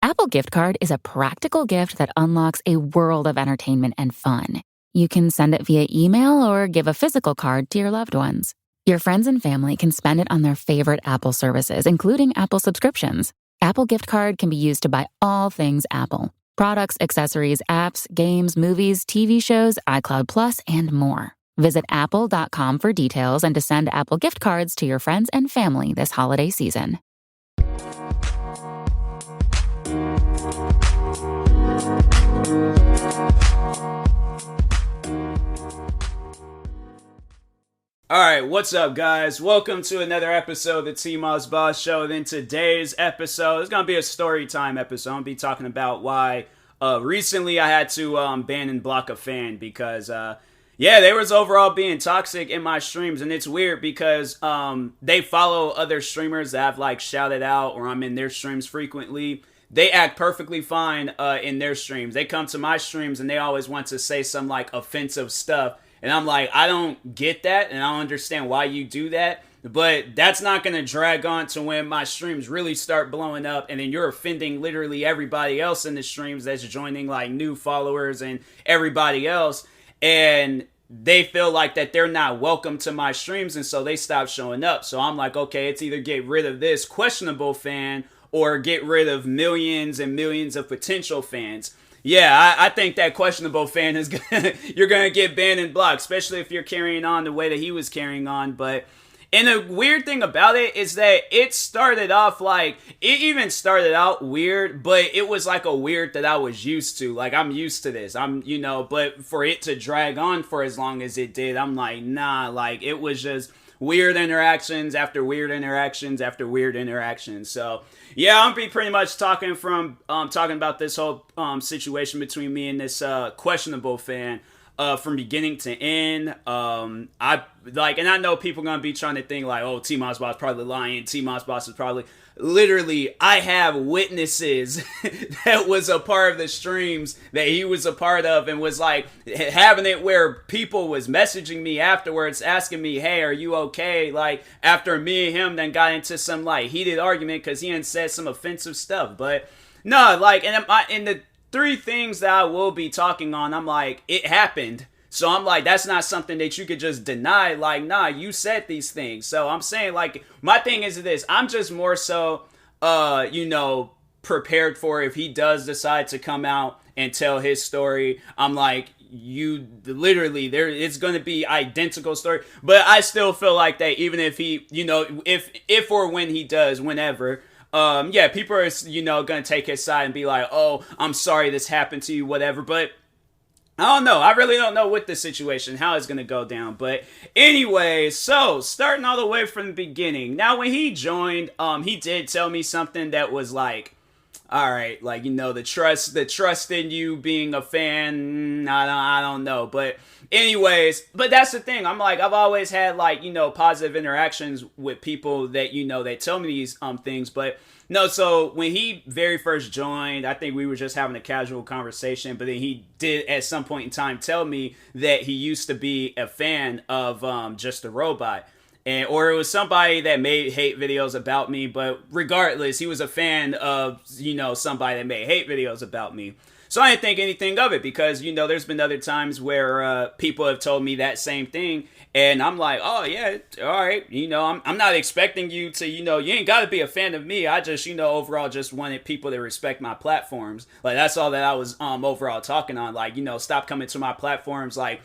Apple Gift Card is a practical gift that unlocks a world of entertainment and fun. You can send it via email or give a physical card to your loved ones. Your friends and family can spend it on their favorite Apple services, including Apple subscriptions. Apple Gift Card can be used to buy all things Apple: products, accessories, apps, games, movies, TV shows, iCloud Plus, and more. Visit apple.com for details and to send Apple Gift Cards to your friends and family this holiday season. Alright, what's up guys? Welcome to another episode of the TMossBoss Show. And in today's episode, it's going to be a story time episode. I'm going to be talking about why recently I had to ban and block a fan because, they was overall being toxic in my streams. And it's weird because they follow other streamers that I've like shouted out or I'm in their streams frequently. They act perfectly fine in their streams. They come to my streams and they always want to say some like offensive stuff. And I'm like, I don't get that, and I don't understand why you do that. But that's not going to drag on to when my streams really start blowing up, and then you're offending literally everybody else in the streams that's joining, like new followers and everybody else. And they feel like that they're not welcome to my streams, and so they stop showing up. So I'm like, okay, it's either get rid of this questionable fan or get rid of millions and millions of potential fans. Yeah, I think that questionable fan is you're gonna get banned and blocked, especially if you're carrying on the way that he was carrying on. But and the weird thing about it is that it started off like it even started out weird, but it was like a weird that I was used to. Like I'm used to this. But for it to drag on for as long as it did, I'm like, nah, like it was just weird interactions after weird interactions after weird interactions. So yeah, I'll be pretty much talking about this whole situation between me and this questionable fan from beginning to end. I know people are gonna be trying to think like, oh, TMossBoss probably lying. TMossBoss is probably literally. I have witnesses that was a part of the streams that he was a part of, and was like having it where people was messaging me afterwards, asking me, "Hey, are you okay?" Like after me and him then got into some like heated argument because he had said some offensive stuff. But no, like, and the three things that I will be talking on, I'm like, it happened. So I'm like, that's not something that you could just deny. Like, nah, you said these things. So I'm saying, like, my thing is this. I'm just more so, prepared for if he does decide to come out and tell his story. I'm like, you literally, it's going to be identical story. But I still feel like that even if he, if or when he does, whenever, people are, going to take his side and be like, oh, I'm sorry this happened to you, whatever. But I don't know. I really don't know what the situation, how it's going to go down. But anyway, so starting all the way from the beginning. Now, when he joined, he did tell me something that was like, all right, like, the trust in you being a fan, I don't know. But anyways, but that's the thing. I'm like, I've always had like, positive interactions with people that, they tell me these things. But no, so when he very first joined, I think we were just having a casual conversation, but then he did at some point in time tell me that he used to be a fan of Just a Robot. Or it was somebody that made hate videos about me, but regardless, he was a fan of, somebody that made hate videos about me. So I didn't think anything of it because, there's been other times where people have told me that same thing. And I'm like, oh, yeah, all right. I'm not expecting you to, you ain't got to be a fan of me. I just, overall just wanted people to respect my platforms. Like, that's all that I was overall talking on. Like, stop coming to my platforms like,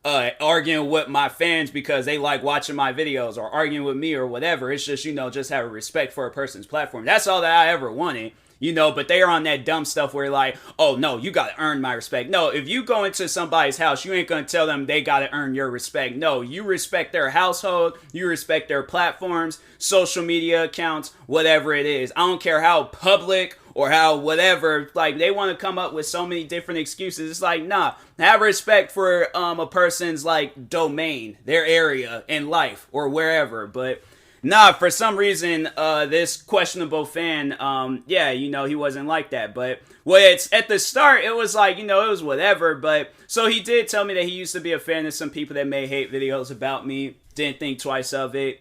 arguing with my fans because they like watching my videos or arguing with me or whatever. It's just, just have a respect for a person's platform. That's all that I ever wanted. But they are on that dumb stuff where like, oh no, you gotta earn my respect. No, if you go into somebody's house, you ain't gonna tell them they gotta earn your respect. No, you respect their household, you respect their platforms, social media accounts, whatever it is. I don't care how public or how whatever, like they want to come up with so many different excuses. It's like, nah, have respect for a person's like domain, their area in life or wherever. But nah, for some reason, this questionable fan, he wasn't like that. But it's at the start, it was like, it was whatever. But so he did tell me that he used to be a fan of some people that made hate videos about me. Didn't think twice of it.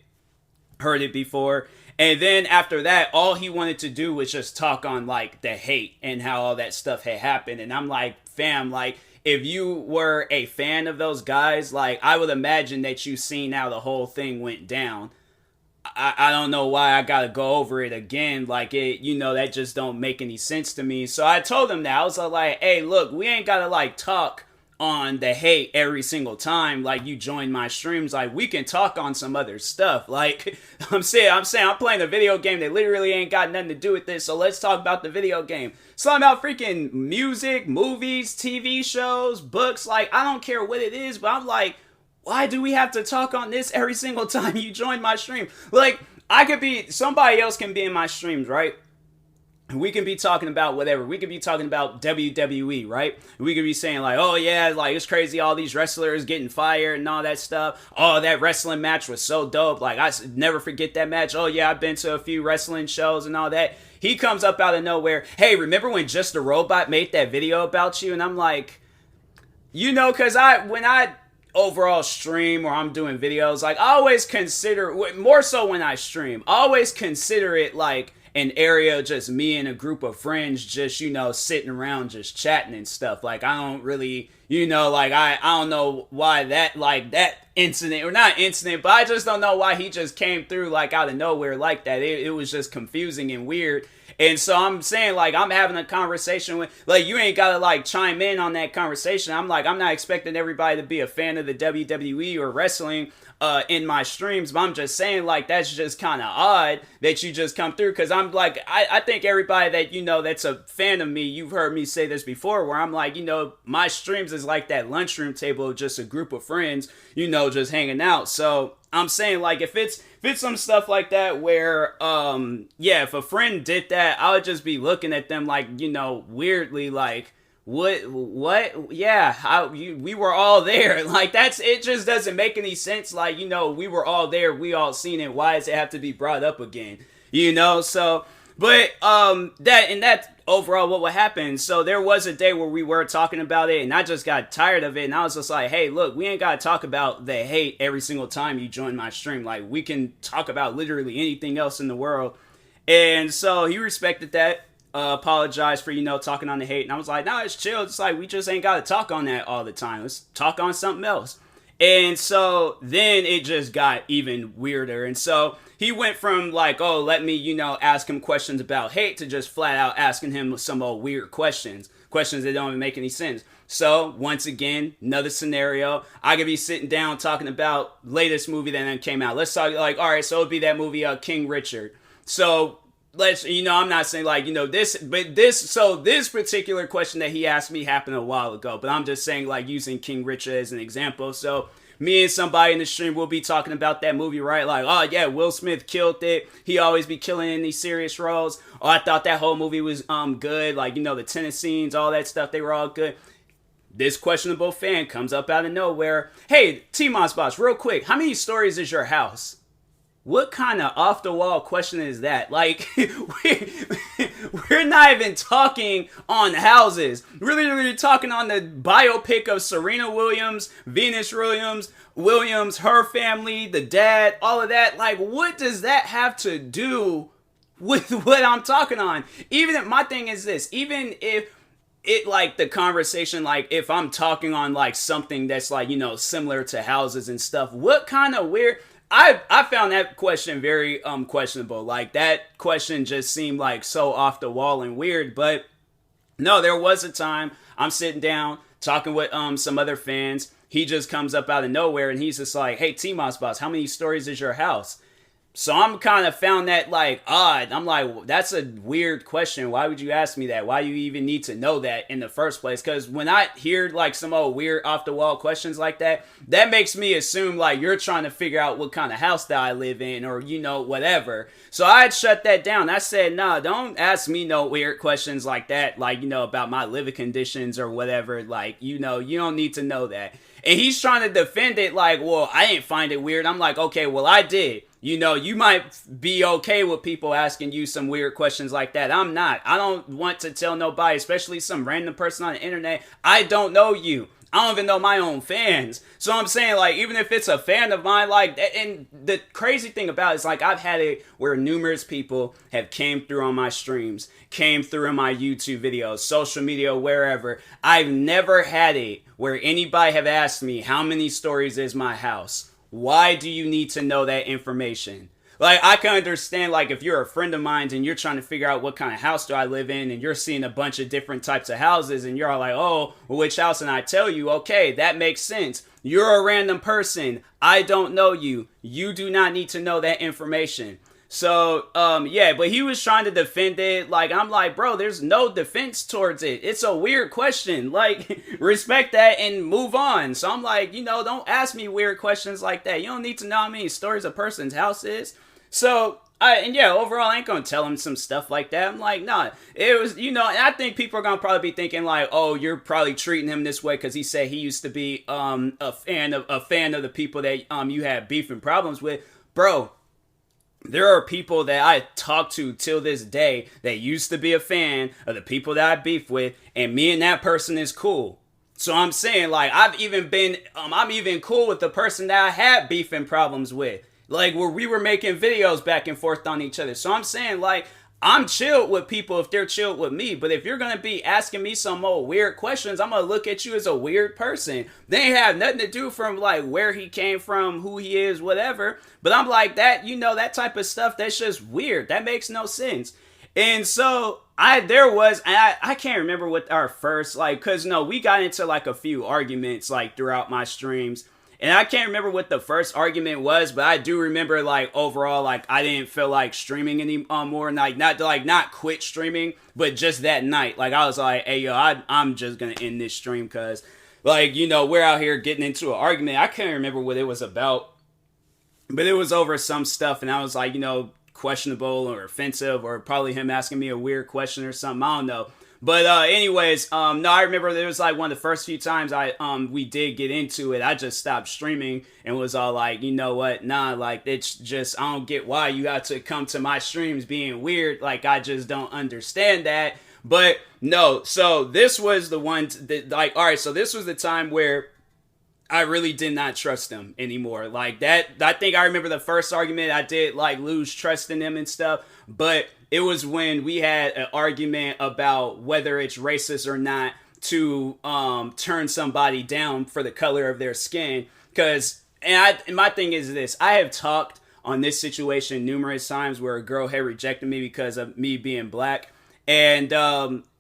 Heard it before. And then after that, all he wanted to do was just talk on like the hate and how all that stuff had happened. And I'm like, fam, like, if you were a fan of those guys, like, I would imagine that you seen how the whole thing went down. I don't know why I gotta go over it again. Like, it, that just don't make any sense to me. So I told him that. I was like, hey, look, we ain't gotta like talk on the hate every single time like you join my streams. Like, we can talk on some other stuff. Like, I'm playing a video game that literally ain't got nothing to do with this, so let's talk about the video game. So about freaking music, movies, TV shows, books. Like, I don't care what it is, but I'm like, why do we have to talk on this every single time you join my stream? Like, somebody else can be in my streams, right? We can be talking about whatever. We could be talking about WWE, right? We could be saying like, oh yeah, like it's crazy, all these wrestlers getting fired and all that stuff. Oh, that wrestling match was so dope. Like, I never forget that match. Oh yeah, I've been to a few wrestling shows and all that. He comes up out of nowhere. Hey, remember when Just a Robot made that video about you? And I'm like, because when I overall stream or I'm doing videos, like, I always consider, more so when I stream, I always consider it like an area just me and a group of friends just, sitting around just chatting and stuff. Like, I don't really, like, I don't know why that, like, that incident, or not incident, but I just don't know why he just came through, like, out of nowhere like that. It was just confusing and weird. And so I'm saying, like, I'm having a conversation with, like, you ain't gotta, like, chime in on that conversation. I'm like, I'm not expecting everybody to be a fan of the WWE or wrestling in my streams, but I'm just saying, like, that's just kind of odd that you just come through, because I'm like, I think everybody that, that's a fan of me, you've heard me say this before, where I'm like, my streams is like that lunchroom table of just a group of friends, just hanging out. So I'm saying, like, if it's some stuff like that where, if a friend did that, I would just be looking at them like, weirdly, like, what, yeah, we were all there. Like, it just doesn't make any sense. Like, we were all there, we all seen it, why does it have to be brought up again? So, but, that's overall what would happen. So there was a day where we were talking about it, and I just got tired of it, and I was just like, hey, look, we ain't gotta talk about the hate every single time you join my stream. Like, we can talk about literally anything else in the world. And so he respected that, apologized for, talking on the hate, and I was like, no, it's chill. It's like, we just ain't gotta talk on that all the time. Let's talk on something else. And so then it just got even weirder. And so he went from like, oh, let me, ask him questions about hate, to just flat out asking him some old weird questions that don't even make any sense. So once again, another scenario. I could be sitting down talking about latest movie that came out. Let's talk, like, all right, so it'd be that movie, King Richard. So let's, I'm not saying like, this particular question that he asked me happened a while ago, but I'm just saying, like, using King Richard as an example. So me and somebody in the stream will be talking about that movie, right? Like, oh yeah, Will Smith killed it. He always be killing in these serious roles. Oh, I thought that whole movie was good. Like, the tennis scenes, all that stuff, they were all good. This questionable fan comes up out of nowhere. Hey, TMossBoss, real quick, how many stories is your house? What kind of off-the-wall question is that? Like, we're not even talking on houses. We're literally talking on the biopic of Serena Williams, Venus Williams, her family, the dad, all of that. Like, what does that have to do with what I'm talking on? Even if, my thing is this, even if it, like, the conversation, like, if I'm talking on, like, something that's, like, similar to houses and stuff, what kind of weird... I found that question very questionable. Like, that question just seemed like so off the wall and weird. But no, there was a time I'm sitting down talking with some other fans. He just comes up out of nowhere and he's just like, hey, TMossBoss, how many stories is your house? So I'm kind of found that, like, odd. I'm like, well, that's a weird question. Why would you ask me that? Why do you even need to know that in the first place? Because when I hear, like, some old weird off-the-wall questions like that, that makes me assume, like, you're trying to figure out what kind of house that I live in, or, whatever. So I'd shut that down. I said, nah, don't ask me no weird questions like that, like, about my living conditions or whatever. Like, you don't need to know that. And he's trying to defend it like, well, I didn't find it weird. I'm like, okay, well, I did. You might be okay with people asking you some weird questions like that. I'm not. I don't want to tell nobody, especially some random person on the internet, I don't know you. I don't even know my own fans. So I'm saying, like, even if it's a fan of mine, like, and the crazy thing about it is, like, I've had it where numerous people have came through on my streams, came through in my YouTube videos, social media, wherever. I've never had it where anybody have asked me, how many stories is my house? Why do you need to know that information? Like, I can understand, like, if you're a friend of mine and you're trying to figure out what kind of house do I live in, and you're seeing a bunch of different types of houses, and you're all like, oh, well, which house? And I tell you, okay, that makes sense. You're a random person. I don't know you. You do not need to know that information. So, yeah, but he was trying to defend it. Like, I'm like, bro, there's no defense towards it. It's a weird question. Like, respect that and move on. So I'm like, don't ask me weird questions like that. You don't need to know how many stories a person's house is. So, overall, I ain't gonna tell him some stuff like that. I'm like, nah, it was, and I think people are gonna probably be thinking like, oh, you're probably treating him this way because he said he used to be a fan of the people that you had beef and problems with, bro. There are people that I talk to till this day that used to be a fan of the people that I beef with, and me and that person is cool. So I'm saying, like, I'm even cool with the person that I had beef and problems with. Like, where we were making videos back and forth on each other. So I'm saying, like, I'm chilled with people if they're chilled with me. But if you're going to be asking me some old weird questions, I'm going to look at you as a weird person. They ain't have nothing to do from, like, where he came from, who he is, whatever. But I'm like, that, that type of stuff, that's just weird. That makes no sense. And so I can't remember what our first, like, because, we got into, like, a few arguments, like, throughout my streams. And I can't remember what the first argument was, but I do remember, like, overall, like, I didn't feel like streaming anymore. Like, not quit streaming, but just that night. Like, I was like, hey, yo, I'm just going to end this stream because, like, we're out here getting into an argument. I can't remember what it was about, but it was over some stuff. And I was like, questionable or offensive, or probably him asking me a weird question or something. I don't know. But anyways, no, I remember there was like one of the first few times we did get into it. I just stopped streaming and was all like, you know what? Nah, like, it's just, I don't get why you got to come to my streams being weird. Like, I just don't understand that. But no, so this was the one that, like, all right, so this was the time where I really did not trust them anymore. Like, that, I think I remember the first argument I did, like, lose trust in them and stuff. But it was when we had an argument about whether it's racist or not to turn somebody down for the color of their skin. Because, and my thing is this, I have talked on this situation numerous times where a girl had rejected me because of me being black. And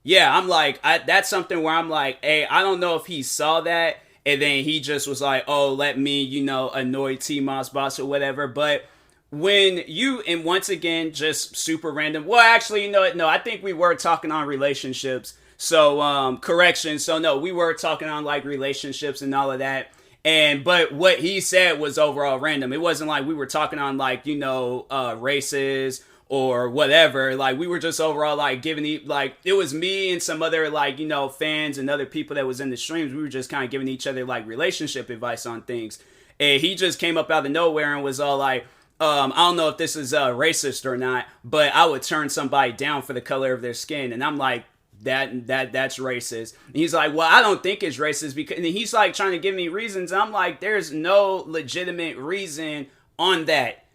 yeah, I'm like, that's something where I'm like, hey, I don't know if he saw that. And then he just was like, oh, let me, annoy TMossBoss or whatever. But when you, and once again, just super random. Well, actually, no, I think we were talking on relationships. So, correction. So, no, we were talking on, like, relationships and all of that. But what he said was overall random. It wasn't like we were talking on, like, races or whatever. Like, we were just overall, like, like, it was me and some other, like, fans and other people that was in the streams. We were just kind of giving each other, like, relationship advice on things. And he just came up out of nowhere and was all like, I don't know if this is racist or not, but I would turn somebody down for the color of their skin. And I'm like, that's racist. And he's like, well, I don't think it's racist, because, and he's like trying to give me reasons. And I'm like, there's no legitimate reason on that.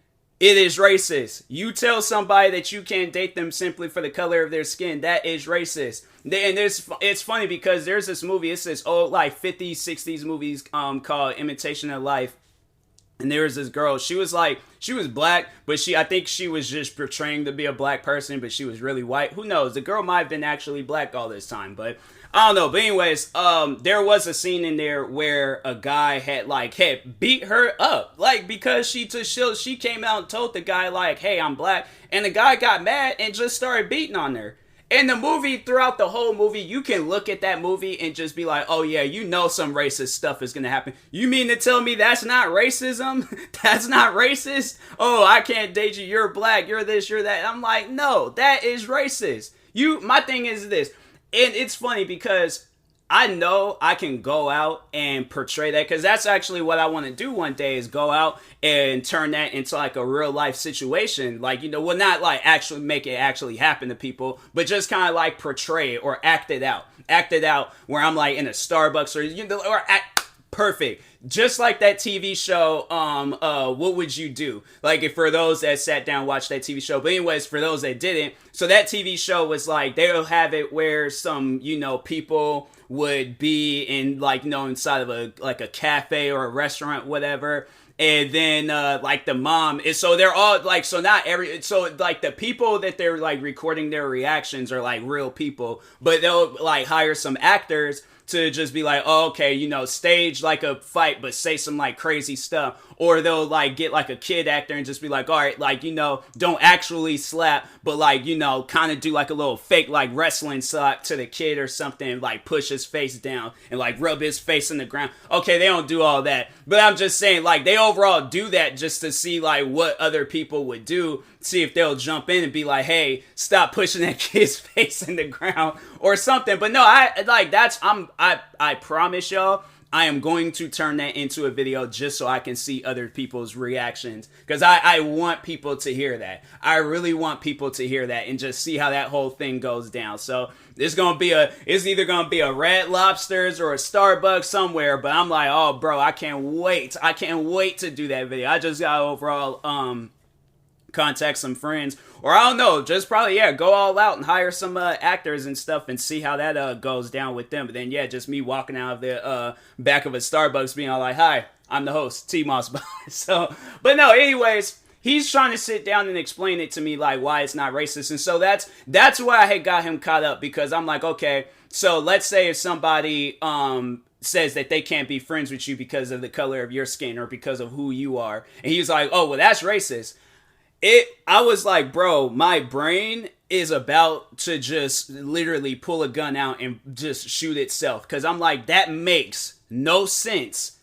It is racist. You tell somebody that you can't date them simply for the color of their skin, that is racist. And it's funny because there's this movie, it's this old, like, 50s, 60s movies called Imitation of Life. And there was this girl, she was black, but I think she was just portraying to be a black person, but she was really white. Who knows? The girl might have been actually black all this time, but I don't know. But anyways, there was a scene in there where a guy had beat her up, like, because she came out and told the guy, like, hey, I'm black. And the guy got mad and just started beating on her. In the movie, throughout the whole movie, you can look at that movie and just be like, oh yeah, some racist stuff is going to happen. You mean to tell me that's not racism? That's not racist? Oh, I can't date you. You're black. You're this, you're that. I'm like, no, that is racist. My thing is this. And it's funny because I know I can go out and portray that, because that's actually what I want to do one day, is go out and turn that into like a real life situation. Like, well, not like actually make it actually happen to people, but just kind of like portray it or act it out. Act it out where I'm like in a Starbucks or act perfect. Just like that TV show, What Would You Do? Like, if for those that sat down and watched that TV show. But anyways, for those that didn't, so that TV show was like, they'll have it where some, people would be in like, inside of a cafe or a restaurant, whatever. And then, like, the mom is, so they're all like, so like the people that they're like recording their reactions are like real people, but they'll like hire some actors to just be like, oh, okay, stage like a fight, but say some like crazy stuff. Or they'll like get like a kid actor and just be like, all right, like, don't actually slap, but like, kind of do like a little fake like wrestling slap to the kid or something, like push his face down and like rub his face in the ground. Okay, they don't do all that, but I'm just saying, like, they overall do that just to see like what other people would do, see if they'll jump in and be like, hey, stop pushing that kid's face in the ground or something. But no, I promise y'all, I am going to turn that into a video just so I can see other people's reactions, because I want people to hear that. I really want people to hear that and just see how that whole thing goes down. So it's either gonna be a Red Lobsters or a Starbucks somewhere, but I'm like, oh bro, I can't wait to do that video. I just got overall contact some friends, or I don't know, just probably, go all out and hire some actors and stuff and see how that goes down with them. But then, just me walking out of the back of a Starbucks being all like, hi, I'm the host, TMossBoss. So, but no, anyways, he's trying to sit down and explain it to me, like, why it's not racist. And so that's why I had got him caught up, because I'm like, okay, so let's say if somebody says that they can't be friends with you because of the color of your skin or because of who you are, and he's like, oh, well, that's racist. I was like, bro, my brain is about to just literally pull a gun out and just shoot itself. Because I'm like, that makes no sense.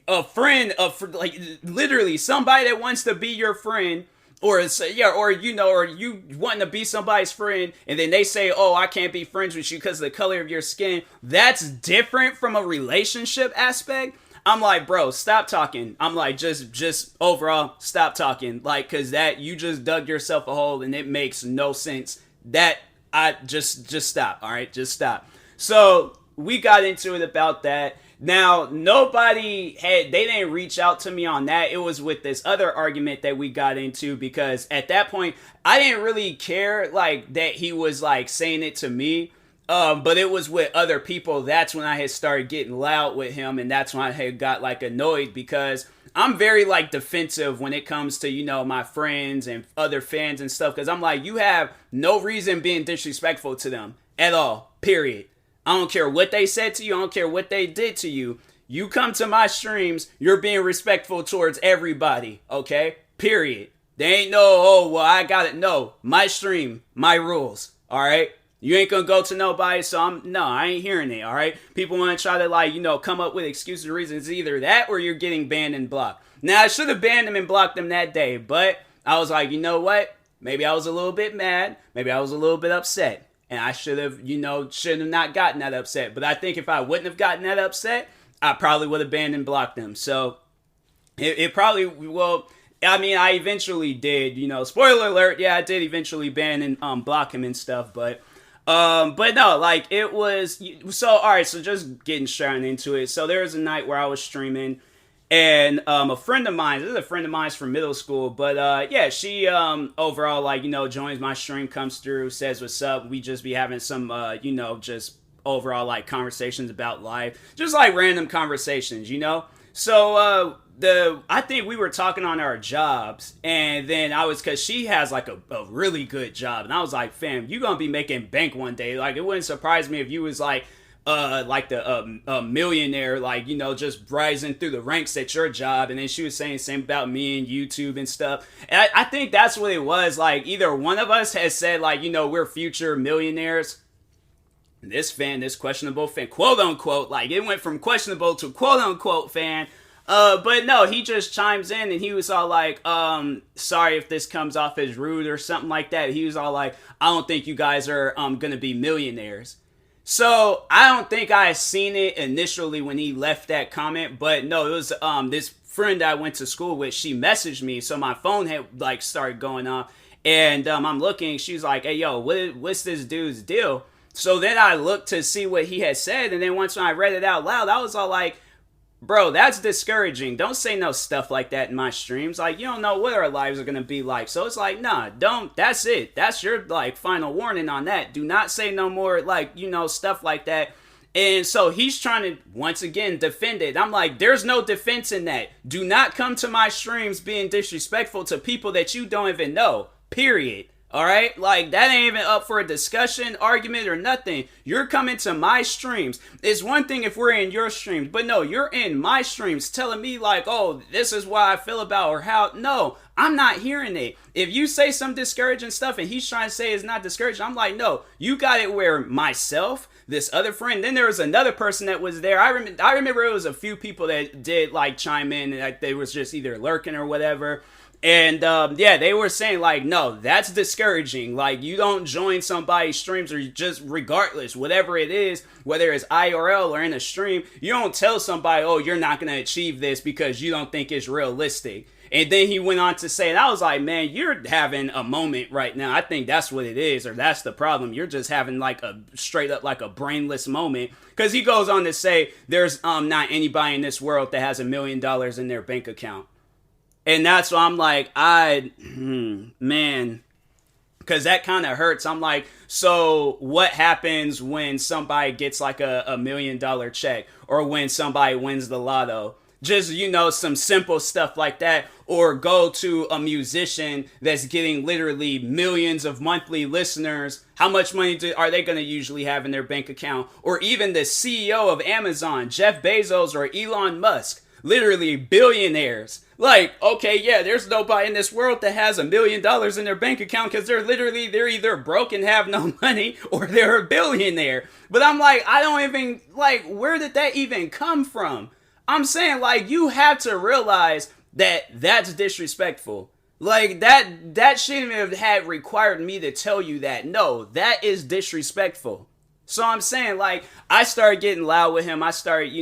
A friend like literally somebody that wants to be your friend, or you wanting to be somebody's friend, and then they say, oh, I can't be friends with you because of the color of your skin. That's different from a relationship aspect. I'm like, bro, stop talking. I'm like, just overall, stop talking. Like, cause that, you just dug yourself a hole and it makes no sense. That, I just stop. All right, just stop. So we got into it about that. Now, they didn't reach out to me on that. It was with this other argument that we got into, because at that point, I didn't really care, like, that he was, like, saying it to me. But it was with other people. That's when I had started getting loud with him, and that's when I had got like annoyed, because I'm very like defensive when it comes to, my friends and other fans and stuff, because I'm like, you have no reason being disrespectful to them at all, period. I don't care what they said to you. I don't care what they did to you. You come to my streams, you're being respectful towards everybody, okay? Period. There ain't no, oh, well, I got it. No, my stream, my rules, all right? You ain't gonna go to nobody, so I ain't hearing it, alright? People wanna try to, like, come up with excuses and reasons. Either that or you're getting banned and blocked. Now, I should have banned them and blocked them that day, but I was like, you know what? Maybe I was a little bit mad. Maybe I was a little bit upset. And I should have not gotten that upset. But I think if I wouldn't have gotten that upset, I probably would have banned and blocked them. So, it probably, well, I mean, I eventually did, spoiler alert, I did eventually ban and block him and stuff, but no, like, it was, so, alright, so just getting straight into it. So there was a night where I was streaming, and, a friend of mine, this is a friend of mine from middle school, but, she, overall, like, joins my stream, comes through, says what's up, we just be having some, just overall, like, conversations about life, just, like, random conversations, So, I think we were talking on our jobs, and then cause she has like a really good job, and I was like, fam, you gonna be making bank one day. Like, it wouldn't surprise me if you was like a millionaire, like, just rising through the ranks at your job. And then she was saying the same about me and YouTube and stuff. And I think that's what it was. Like, either one of us has said, like, we're future millionaires. This questionable fan, quote unquote, like, it went from questionable to quote unquote fan. But no, he just chimes in and he was all like, sorry if this comes off as rude or something like that. He was all like, I don't think you guys are, gonna be millionaires. So I don't think I seen it initially when he left that comment, but no, it was this friend I went to school with. She messaged me, so my phone had like started going off, and I'm looking. She's like, "Hey, yo, what's this dude's deal?" So then I looked to see what he had said, and then once I read it out loud, I was all like, bro, that's discouraging. Don't say no stuff like that in my streams. Like, you don't know what our lives are gonna be like. So it's like, nah, don't. That's it. That's your like final warning on that. Do not say no more like, stuff like that. And so he's trying to once again defend it. I'm like, there's no defense in that. Do not come to my streams being disrespectful to people that you don't even know. Period. All right, like that ain't even up for a discussion, argument, or nothing. You're coming to my streams. It's one thing if we're in your streams, but no, you're in my streams telling me like, oh, this is what I feel about or how. No, I'm not hearing it. If you say some discouraging stuff and he's trying to say it's not discouraging, I'm like, no, you got it where myself, this other friend, then there was another person that was there. I remember it was a few people that did like chime in and like they was just either lurking or whatever. And yeah, they were saying like, no, that's discouraging. Like, you don't join somebody's streams or just regardless, whatever it is, whether it's IRL or in a stream, you don't tell somebody, oh, you're not going to achieve this because you don't think it's realistic. And then he went on to say, and I was like, man, you're having a moment right now. I think that's what it is, or that's the problem. You're just having like a straight up like a brainless moment. Because he goes on to say, there's not anybody in this world that has $1 million in their bank account. And that's why I'm like, man, because that kind of hurts. I'm like, so what happens when somebody gets like a $1 million check or when somebody wins the lotto? Just, some simple stuff like that. Or go to a musician that's getting literally millions of monthly listeners. How much money are they going to usually have in their bank account? Or even the CEO of Amazon, Jeff Bezos or Elon Musk. Literally billionaires. Like, okay, yeah, there's nobody in this world that has $1 million in their bank account because they're either broke and have no money or they're a billionaire. But I'm like, I don't even, like, where did that even come from? I'm saying, like, you have to realize that that's disrespectful. Like, that shouldn't have had required me to tell you that. No, that is disrespectful. So I'm saying, like, I started getting loud with him. I started,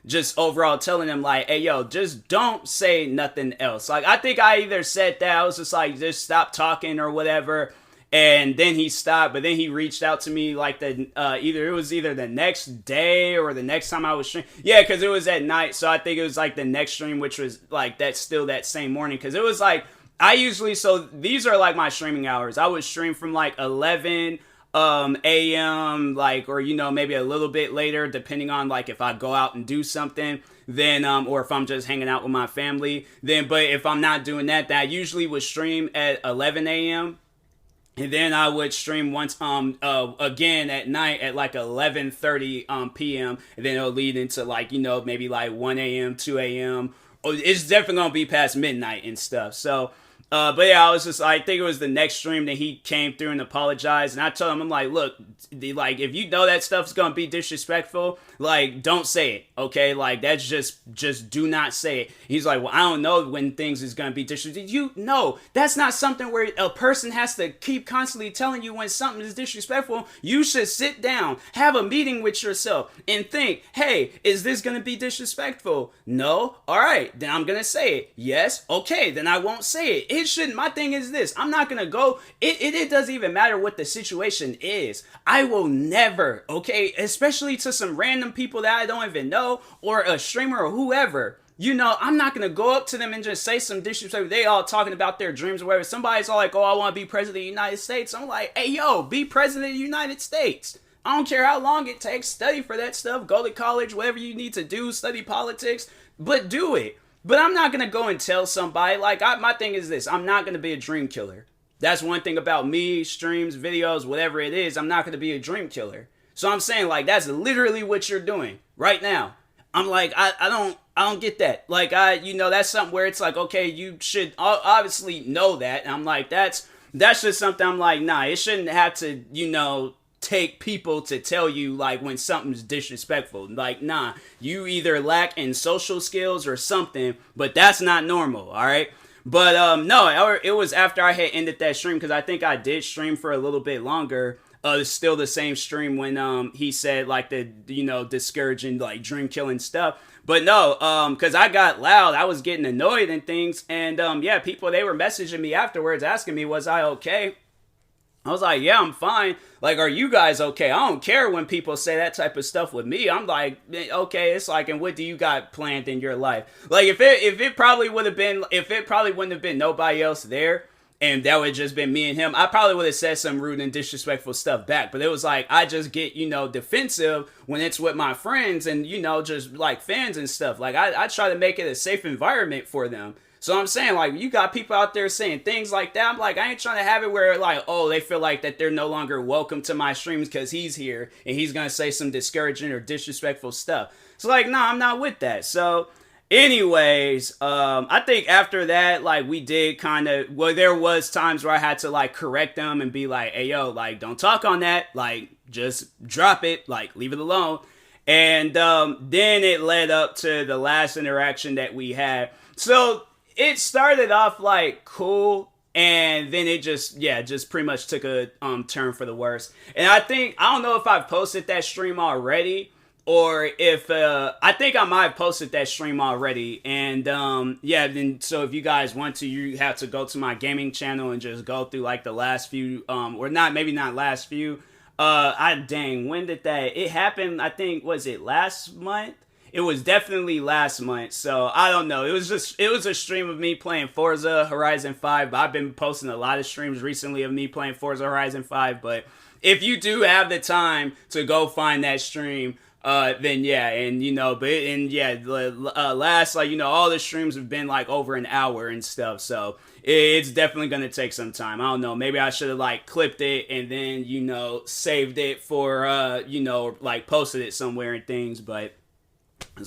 just overall telling him, like, hey, yo, just don't say nothing else. Like, I think I either said that, I was just like, just stop talking or whatever. And then he stopped, but then he reached out to me, like, either the next day or the next time I was streaming. Yeah, because it was at night, so I think it was, like, the next stream, which was, like, that's still that same morning. Because it was, like, so these are, like, my streaming hours. I would stream from, like, 11 AM, like, or maybe a little bit later, depending on like if I go out and do something, then or if I'm just hanging out with my family, then. But if I'm not doing that, I usually would stream at 11 AM, and then I would stream once again at night at like 11:30 PM, and then it'll lead into like maybe like 1 AM, 2 AM. It's definitely gonna be past midnight and stuff. So. But yeah, I was just, I think it was the next stream that he came through and apologized. And I told him, I'm like, look, like, if you know that stuff's going to be disrespectful, like, don't say it, okay? Like, that's just do not say it. He's like, well, I don't know when things is going to be disrespectful. You know, that's not something where a person has to keep constantly telling you when something is disrespectful. You should sit down, have a meeting with yourself and think, hey, is this going to be disrespectful? No? All right, then I'm going to say it. Yes? Okay, then I won't say it. It shouldn't. My thing is this. I'm not going to go. It doesn't even matter what the situation is. I will never, okay, especially to some random people that I don't even know or a streamer or whoever. I'm not going to go up to them and just say some disrespect. They all talking about their dreams or whatever. Somebody's all like, oh, I want to be president of the United States. I'm like, hey, yo, be president of the United States. I don't care how long it takes. Study for that stuff. Go to college, whatever you need to do. Study politics, but do it. But I'm not going to go and tell somebody, like, my thing is this. I'm not going to be a dream killer. That's one thing about me, streams, videos, whatever it is. I'm not going to be a dream killer. So I'm saying, like, that's literally what you're doing right now. I'm like, I don't get that. Like, that's something where it's like, okay, you should obviously know that. And I'm like, that's just something I'm like, nah, it shouldn't have to, take people to tell you like when something's disrespectful. Like, nah, you either lack in social skills or something, but that's not normal. All right. But no, it was after I had ended that stream, because I think I did stream for a little bit longer. It's still the same stream when he said like the discouraging like dream killing stuff. But no, because I got loud, I was getting annoyed and things, and yeah, people they were messaging me afterwards asking me was I okay. I was like, yeah, I'm fine. Like, are you guys okay? I don't care when people say that type of stuff with me. I'm like, okay, it's like, and what do you got planned in your life? Like, if it probably would have been, if it probably wouldn't have been nobody else there, and that would have just been me and him, I probably would have said some rude and disrespectful stuff back. But it was like, I just get, defensive when it's with my friends and, just like fans and stuff. Like, I try to make it a safe environment for them. So I'm saying, like, you got people out there saying things like that. I'm like, I ain't trying to have it where, like, oh, they feel like that they're no longer welcome to my streams because he's here and he's going to say some discouraging or disrespectful stuff. So, like, no, I'm not with that. So, anyways, I think after that, like, we did kind of, well, there was times where I had to, like, correct them and be like, hey, yo, like, don't talk on that. Like, just drop it. Like, leave it alone. And then it led up to the last interaction that we had. So, it started off like cool, and then it just pretty much took a turn for the worse. And I don't know if I've posted that stream already, or if I think I might have posted that stream already. And then so if you guys want to, you have to go to my gaming channel and just go through like the last few, or not, maybe not last few. When did that? It happened. I think was it last month? It was definitely last month, so I don't know. It was a stream of me playing Forza Horizon 5. I've been posting a lot of streams recently of me playing Forza Horizon 5, but if you do have the time to go find that stream, then yeah, and last, like, all the streams have been like over an hour and stuff, so it's definitely gonna take some time. I don't know, maybe I should have like clipped it and then, saved it for, like posted it somewhere and things, but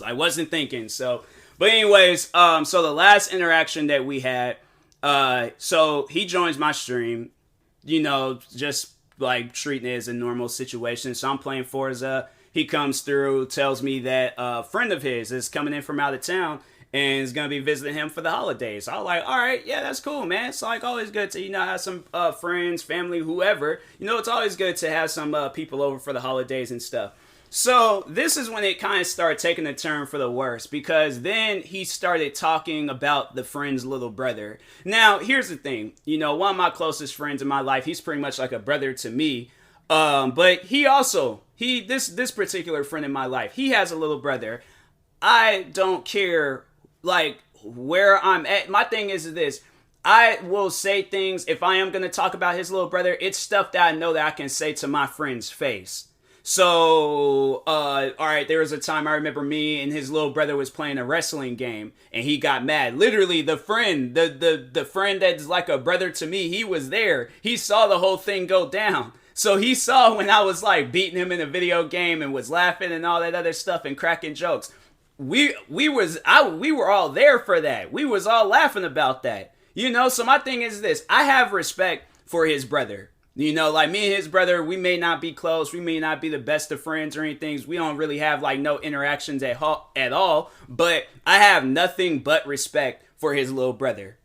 I wasn't thinking. So, but anyways, so the last interaction that we had, so he joins my stream, just like treating it as a normal situation. So I'm playing Forza. He comes through, tells me that a friend of his is coming in from out of town and is going to be visiting him for the holidays. So I was like, all right, yeah, that's cool, man. It's like always good to, have some friends, family, whoever. It's always good to have some people over for the holidays and stuff. So this is when it kind of started taking a turn for the worse, because then he started talking about the friend's little brother. Now, here's the thing. One of my closest friends in my life, he's pretty much like a brother to me. But this particular friend in my life, he has a little brother. I don't care, like, where I'm at. My thing is this. I will say things, if I am going to talk about his little brother, it's stuff that I know that I can say to my friend's face. So, all right, there was a time I remember me and his little brother was playing a wrestling game and he got mad. Literally, the friend, the friend that's like a brother to me, he was there. He saw the whole thing go down. So he saw when I was like beating him in a video game and was laughing and all that other stuff and cracking jokes. We were all there for that. We was all laughing about that. So my thing is this. I have respect for his brother. Like me and his brother, we may not be close. We may not be the best of friends or anything. We don't really have like no interactions at all. But I have nothing but respect for his little brother.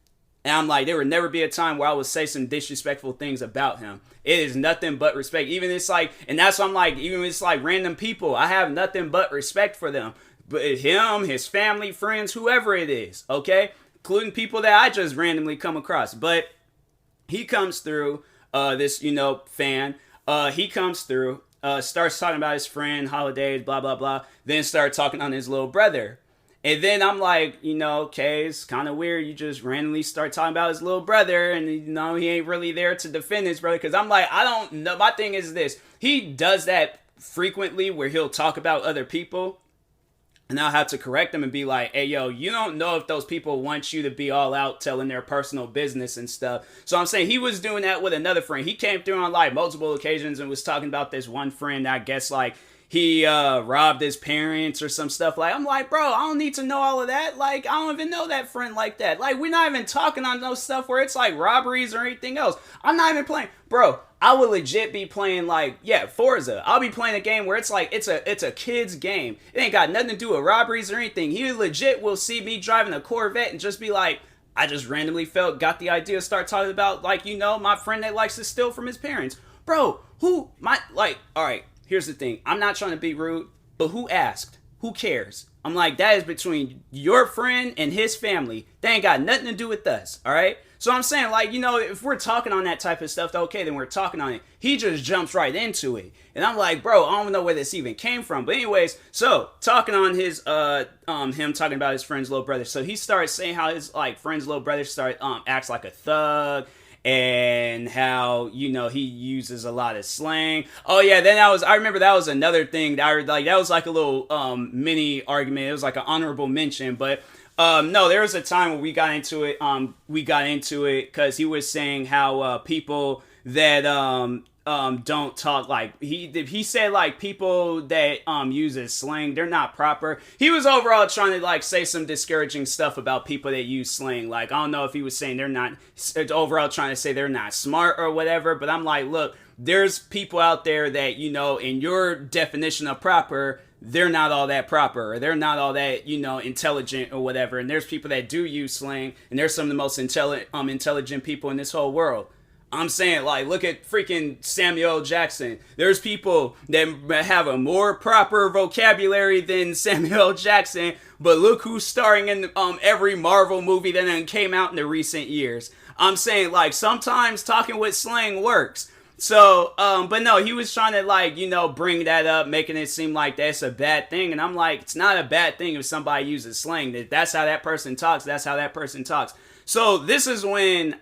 And I'm like, there would never be a time where I would say some disrespectful things about him. It is nothing but respect. Even it's like, and that's why I'm like, even it's like random people, I have nothing but respect for them. But him, his family, friends, whoever it is, okay? Including people that I just randomly come across. But he comes through. This, fan, he comes through, starts talking about his friend, holidays, blah, blah, blah, then start talking on his little brother. And then I'm like, okay, it's kind of weird. You just randomly start talking about his little brother and, he ain't really there to defend his brother. Because I'm like, I don't know. My thing is this. He does that frequently where he'll talk about other people. And I'll have to correct them and be like, hey, yo, you don't know if those people want you to be all out telling their personal business and stuff. So I'm saying he was doing that with another friend. He came through on like multiple occasions and was talking about this one friend. I guess like he robbed his parents or some stuff. Like, I'm like, bro, I don't need to know all of that. Like, I don't even know that friend like that. Like, we're not even talking on those stuff where it's like robberies or anything else. I'm not even playing. Bro, I would legit be playing like, Forza. I'll be playing a game where it's like, it's a kid's game. It ain't got nothing to do with robberies or anything. He legit will see me driving a Corvette and just be like, I just randomly got the idea to start talking about like, my friend that likes to steal from his parents. Bro, All right, here's the thing. I'm not trying to be rude, but who asked? Who cares? I'm like, that is between your friend and his family. They ain't got nothing to do with us, all right? So I'm saying, like, if we're talking on that type of stuff, okay, then we're talking on it. He just jumps right into it. And I'm like, bro, I don't know where this even came from. But anyways, so talking on his, him talking about his friend's little brother. So he starts saying how his, like, friend's little brother acts like a thug. And how, he uses a lot of slang. Oh yeah, then I remember that was another thing that that was like a little mini argument. It was like an honorable mention, but no, there was a time where we got into it. Because he was saying how people that don't talk, like he said, like, people that uses slang, they're not proper. He was overall trying to, like, say some discouraging stuff about people that use slang. Like, I don't know if he was saying they're not, overall trying to say they're not smart or whatever, but I'm like, look, there's people out there that, in your definition of proper, they're not all that proper, or they're not all that, intelligent or whatever. And there's people that do use slang, and they're some of the most intelligent people in this whole world. I'm saying, like, look at freaking Samuel Jackson. There's people that have a more proper vocabulary than Samuel Jackson, but look who's starring in every Marvel movie that came out in the recent years. I'm saying, like, sometimes talking with slang works. So, but no, he was trying to, like, bring that up, making it seem like that's a bad thing. And I'm like, it's not a bad thing if somebody uses slang. That's how that person talks. That's how that person talks. So this is when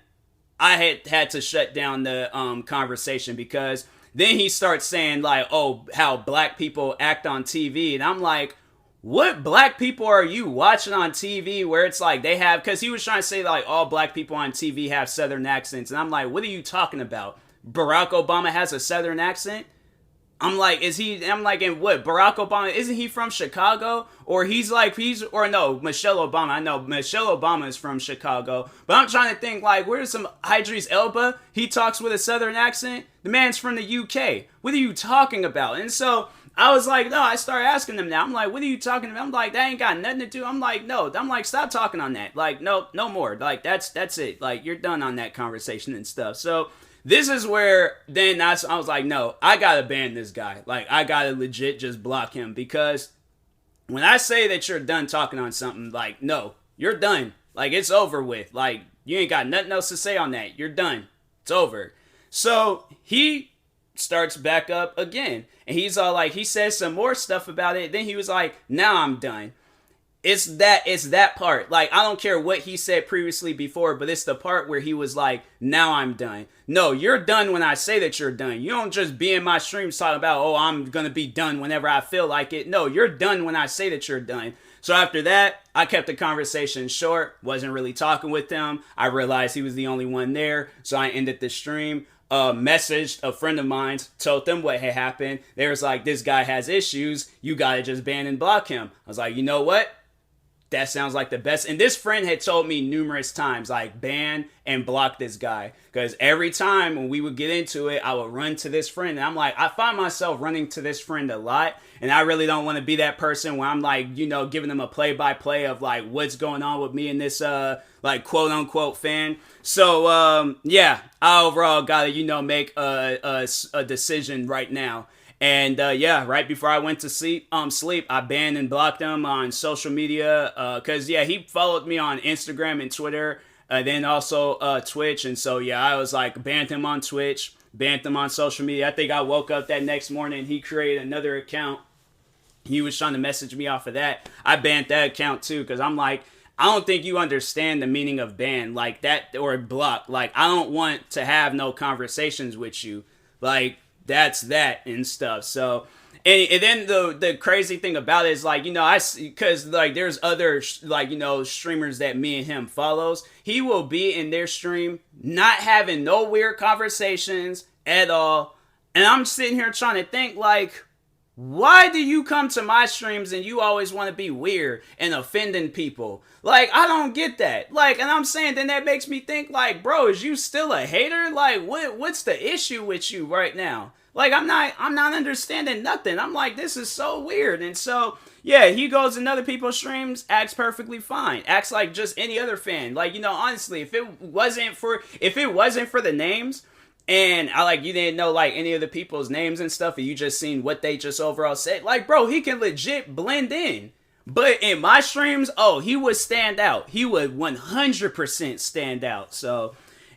I had to shut down the conversation, because then he starts saying, like, oh, how black people act on TV. And I'm like, what black people are you watching on TV where it's like they have, because he was trying to say, like, all black people on TV have Southern accents. And I'm like, what are you talking about? Barack Obama has a Southern accent? I'm like, and what? Barack Obama, isn't he from Chicago? Or no, Michelle Obama. I know Michelle Obama is from Chicago. But I'm trying to think, like, where's some Idris Elba? He talks with a Southern accent? The man's from the UK. What are you talking about? And so I was like, no, I started asking them now. I'm like, what are you talking about? I'm like, that ain't got nothing to do. I'm like, no. I'm like, stop talking on that. Like, no more. Like, that's it. Like, you're done on that conversation and stuff. So this is where then I was like, no, I gotta ban this guy. Like, I gotta legit just block him, because when I say that you're done talking on something, like, no, you're done. Like, it's over with. Like, you ain't got nothing else to say on that. You're done. It's over. So he starts back up again, and he's all like, he says some more stuff about it. Then he was like, now I'm done. It's that part. Like, I don't care what he said previously before, but it's the part where he was like, now I'm done. No, you're done when I say that you're done. You don't just be in my streams talking about, oh, I'm going to be done whenever I feel like it. No, you're done when I say that you're done. So after that, I kept the conversation short, wasn't really talking with him. I realized he was the only one there, so I ended the stream. Messaged a friend of mine, told them what had happened. They was like, this guy has issues. You got to just ban and block him. I was like, you know what? That sounds like the best. And this friend had told me numerous times, like, ban and block this guy. Because every time when we would get into it, I would run to this friend. And I'm like, I find myself running to this friend a lot. And I really don't want to be that person where I'm like, giving them a play-by-play of, like, what's going on with me and this, like, quote-unquote fan. So, yeah, I overall got to, make a decision right now. And yeah, right before I went to sleep, I banned and blocked him on social media. Cause yeah, he followed me on Instagram and Twitter, then also Twitch. And so yeah, I was like, banned him on Twitch, banned him on social media. I think I woke up that next morning, he created another account. He was trying to message me off of that. I banned that account too, cause I'm like, I don't think you understand the meaning of ban like that, or block. Like, I don't want to have no conversations with you. Like, that's that and stuff. So, and then the crazy thing about it is, like, because like there's other like, streamers that me and him follows. He will be in their stream not having no weird conversations at all. And I'm sitting here trying to think, like, why do you come to my streams and you always want to be weird and offending people? Like, I don't get that. Like, and I'm saying, then that makes me think, like, bro, is you still a hater? Like, what's the issue with you right now? Like, I'm not understanding nothing. I'm like, this is so weird. And so, yeah, he goes in other people's streams, acts perfectly fine. Acts like just any other fan. Like, honestly, if it wasn't for the names, And I like, you didn't know like any of the people's names and stuff, and you just seen what they just overall said. Like, bro, he can legit blend in. But in my streams, oh, he would stand out. He would 100% stand out. So,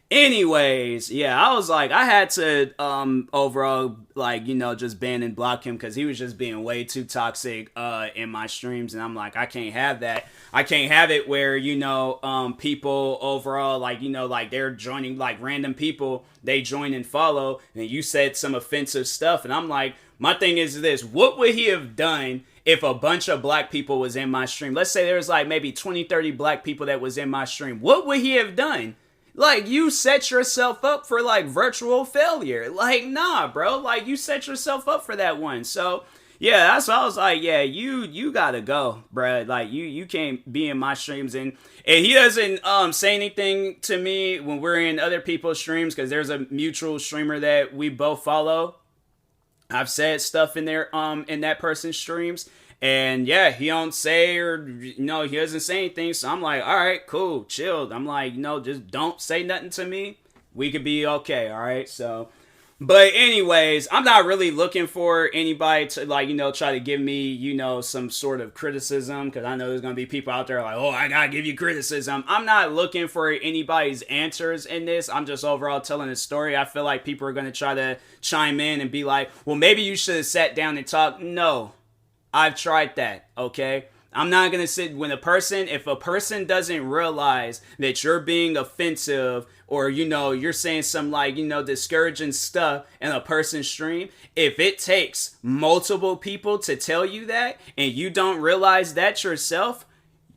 anyways, yeah, I was like, I had to overall, like, you know, just ban and block him because he was just being way too toxic in my streams. And I'm like, I can't have that. I can't have it where, you know, people overall, like, you know, like they're joining, like random people, they join and follow, and you said some offensive stuff. And I'm like, my thing is this: what would he have done if a bunch of black people was in my stream? Let's say there was like maybe 20, 30 black people that was in my stream. What would he have done? Like, you set yourself up for like virtual failure. Like, nah, bro. Like, you set yourself up for that one. So, yeah, that's why I was like, yeah, you gotta go, bro. Like, you can't be in my streams. And he doesn't say anything to me when we're in other people's streams, because there's a mutual streamer that we both follow. I've said stuff in there in that person's streams, and yeah, he don't say, or you know, he doesn't say anything. So I'm like, all right, cool, chill. I'm like, you know, just don't say nothing to me. We could be okay, all right. So, but anyways, I'm not really looking for anybody to, like, you know, try to give me, you know, some sort of criticism, because I know there's gonna be people out there like, oh, I gotta give you criticism. I'm not looking for anybody's answers in this. I'm just overall telling a story. I feel like people are gonna try to chime in and be like, well, maybe you should have sat down and talked. No, I've tried that, okay? I'm not gonna sit when if a person doesn't realize that you're being offensive, or, you know, you're saying some, like, you know, discouraging stuff in a person's stream, if it takes multiple people to tell you that and you don't realize that yourself,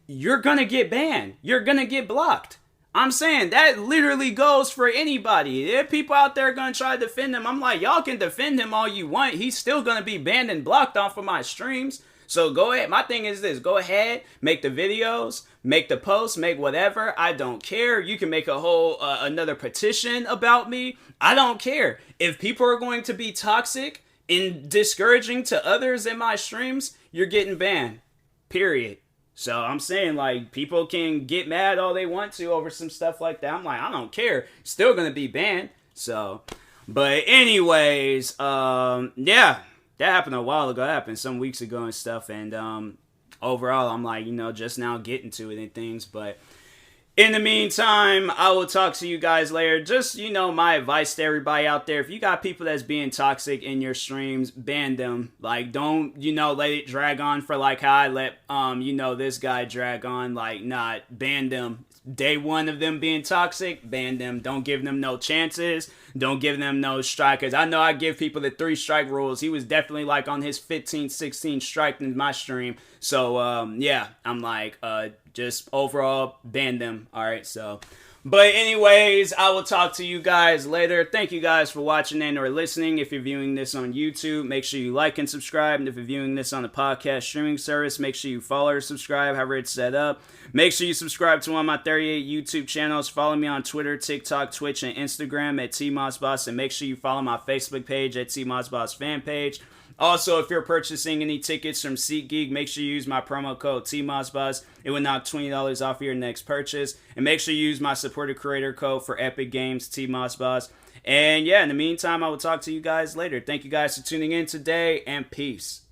you're gonna get banned. You're gonna get blocked. I'm saying that literally goes for anybody. If people out there gonna try to defend him, I'm like, y'all can defend him all you want. He's still gonna be banned and blocked off of my streams. So go ahead. My thing is this: go ahead, make the videos, make the posts, make whatever. I don't care. You can make a whole another petition about me. I don't care. If people are going to be toxic and discouraging to others in my streams, you're getting banned. Period. So I'm saying, like, people can get mad all they want to over some stuff like that. I'm like, I don't care. Still gonna be banned. So, but anyways, yeah. That happened a while ago. That happened some weeks ago and stuff. And overall, I'm like, you know, just now getting to it and things. But in the meantime, I will talk to you guys later. Just, you know, my advice to everybody out there: if you got people that's being toxic in your streams, ban them. Like, don't, you know, let it drag on for like how I let, you know, this guy drag on. Like, nah, ban them. Day one of them being toxic, ban them. Don't give them no chances. Don't give them no strikers. I know I give people the 3 strike rules. He was definitely like on his 15, 16 strike in my stream. So, yeah, I'm like, just overall ban them. All right, so. But anyways, I will talk to you guys later. Thank you guys for watching and or listening. If you're viewing this on YouTube, make sure you like and subscribe. And if you're viewing this on a podcast streaming service, make sure you follow or subscribe, however it's set up. Make sure you subscribe to one of my 38 YouTube channels. Follow me on Twitter, TikTok, Twitch, and Instagram at TMossBoss. And make sure you follow my Facebook page at TMossBoss fan page. Also, if you're purchasing any tickets from SeatGeek, make sure you use my promo code TMossBoss. It will knock $20 off your next purchase. And make sure you use my supported creator code for Epic Games, TMossBoss. And yeah, in the meantime, I will talk to you guys later. Thank you guys for tuning in today, and peace.